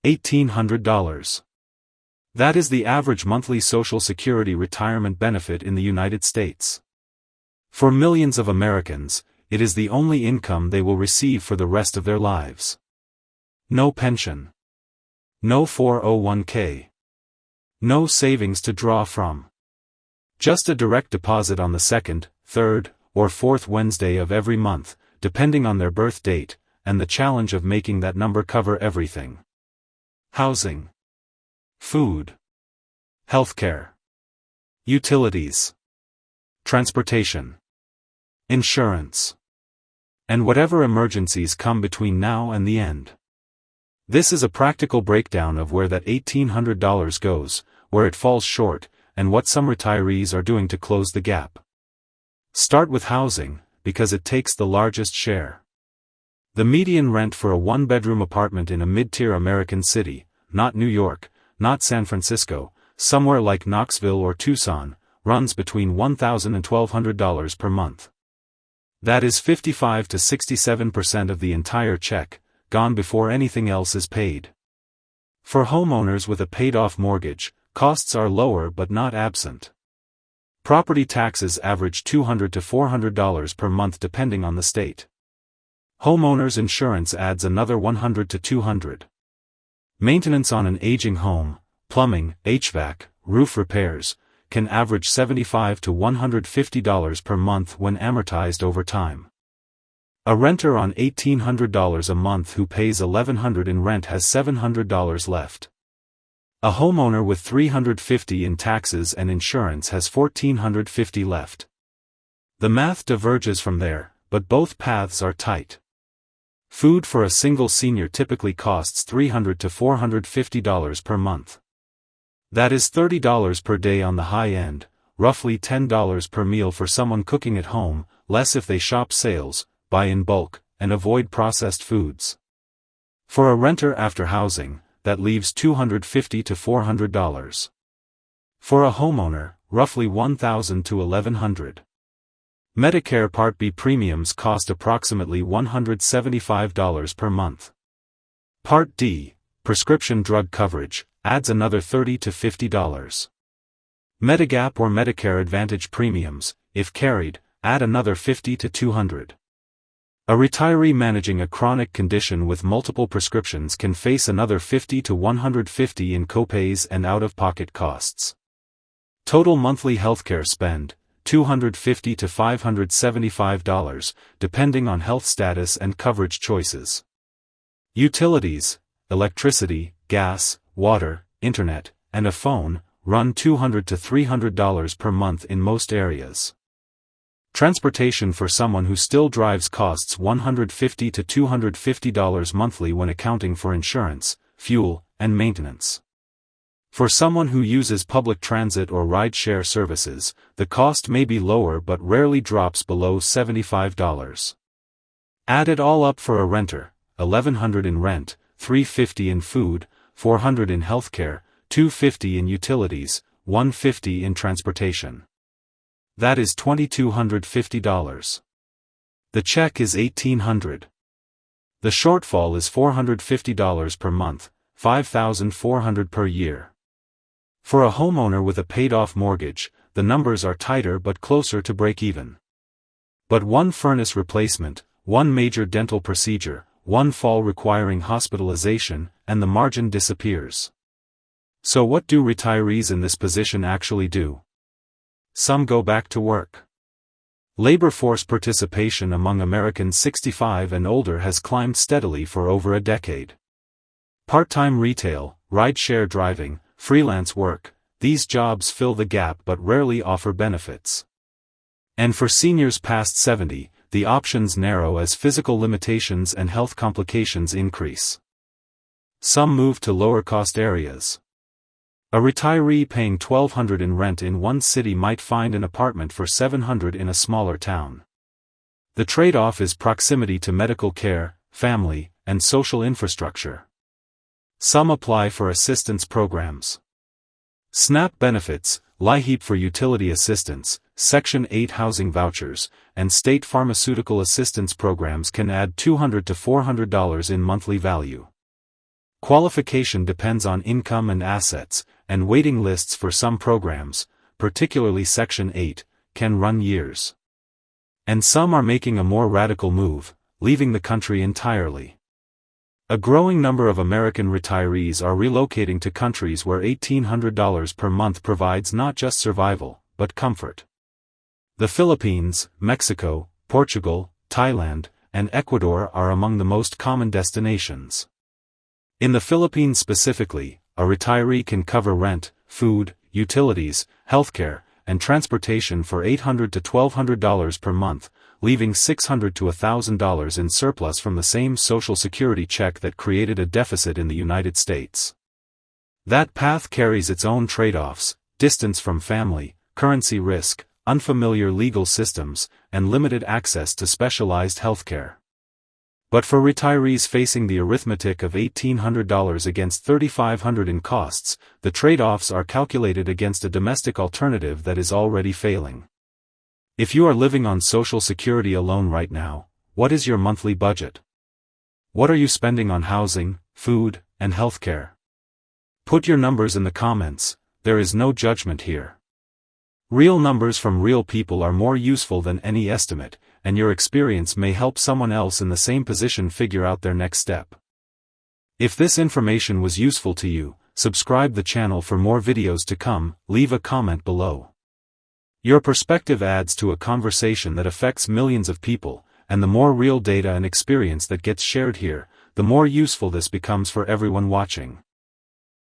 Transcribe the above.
$1,800. That is the average monthly Social Security retirement benefit in the United States. For millions of Americans, it is the only income they will receive for the rest of their lives. No pension. No 401k. No savings to draw from. Just a direct deposit on the second, third, or fourth Wednesday of every month, depending on their birth date, and the challenge of making that number cover everything. Housing. Food. Healthcare. Utilities. Transportation. Insurance. And whatever emergencies come between now and the end. This is a practical breakdown of where that $1,800 goes, where it falls short, and what some retirees are doing to close the gap. Start with housing, because it takes the largest share. The median rent for a one-bedroom apartment in a mid-tier American city, not New York, not San Francisco, somewhere like Knoxville or Tucson, runs between $1,000 and $1,200 per month. That is 55 to 67% of the entire check, gone before anything else is paid. For homeowners with a paid-off mortgage, costs are lower but not absent. Property taxes average $200 to $400 per month depending on the state. Homeowners insurance adds another $100 to $200. Maintenance on an aging home, plumbing, HVAC, roof repairs, can average $75 to $150 per month when amortized over time. A renter on $1,800 a month who pays $1,100 in rent has $700 left. A homeowner with $350 in taxes and insurance has $1,450 left. The math diverges from there, but both paths are tight. Food for a single senior typically costs $300 to $450 per month. That is $30 per day on the high end, roughly $10 per meal for someone cooking at home, less if they shop sales, buy in bulk, and avoid processed foods. For a renter after housing, that leaves $250 to $400. For a homeowner, roughly $1,000 to $1,100. Medicare Part B premiums cost approximately $175 per month. Part D, prescription drug coverage, adds another $30 to $50. Medigap or Medicare Advantage premiums, if carried, add another $50 to $200. A retiree managing a chronic condition with multiple prescriptions can face another $50 to $150 in copays and out-of-pocket costs. Total monthly healthcare spend, $250 to $575, depending on health status and coverage choices. Utilities, electricity, gas, water, internet, and a phone, run $200 to $300 per month in most areas. Transportation for someone who still drives costs $150 to $250 monthly when accounting for insurance, fuel, and maintenance. For someone who uses public transit or ride-share services, the cost may be lower but rarely drops below $75. Add it all up for a renter, $1,100 in rent, $350 in food, $400 in healthcare, $250 in utilities, $150 in transportation. That is $2,250. The check is $1,800. The shortfall is $450 per month, $5,400 per year. For a homeowner with a paid-off mortgage, the numbers are tighter but closer to break-even. But one furnace replacement, one major dental procedure, one fall requiring hospitalization, and the margin disappears. So what do retirees in this position actually do? Some go back to work. Labor force participation among Americans 65 and older has climbed steadily for over a decade. Part-time retail, ride-share driving, freelance work, these jobs fill the gap but rarely offer benefits. And for seniors past 70, the options narrow as physical limitations and health complications increase. Some move to lower-cost areas. A retiree paying $1,200 in rent in one city might find an apartment for $700 in a smaller town. The trade-off is proximity to medical care, family, and social infrastructure. Some apply for assistance programs. SNAP benefits, LIHEAP for utility assistance, Section 8 housing vouchers, and state pharmaceutical assistance programs can add $200 to $400 in monthly value. Qualification depends on income and assets, and waiting lists for some programs, particularly Section 8, can run years. And some are making a more radical move, leaving the country entirely. A growing number of American retirees are relocating to countries where $1,800 per month provides not just survival, but comfort. The Philippines, Mexico, Portugal, Thailand, and Ecuador are among the most common destinations. In the Philippines specifically, a retiree can cover rent, food, utilities, healthcare, and transportation for $800 to $1,200 per month, leaving $600 to $1,000 in surplus from the same Social Security check that created a deficit in the United States. That path carries its own trade-offs: distance from family, currency risk, unfamiliar legal systems, and limited access to specialized healthcare. But for retirees facing the arithmetic of $1,800 against $3,500 in costs, the trade-offs are calculated against a domestic alternative that is already failing. If you are living on Social Security alone right now, what is your monthly budget? What are you spending on housing, food, and healthcare? Put your numbers in the comments. There is no judgment here. Real numbers from real people are more useful than any estimate, and your experience may help someone else in the same position figure out their next step. If this information was useful to you, subscribe the channel for more videos to come, leave a comment below. Your perspective adds to a conversation that affects millions of people, and the more real data and experience that gets shared here, the more useful this becomes for everyone watching.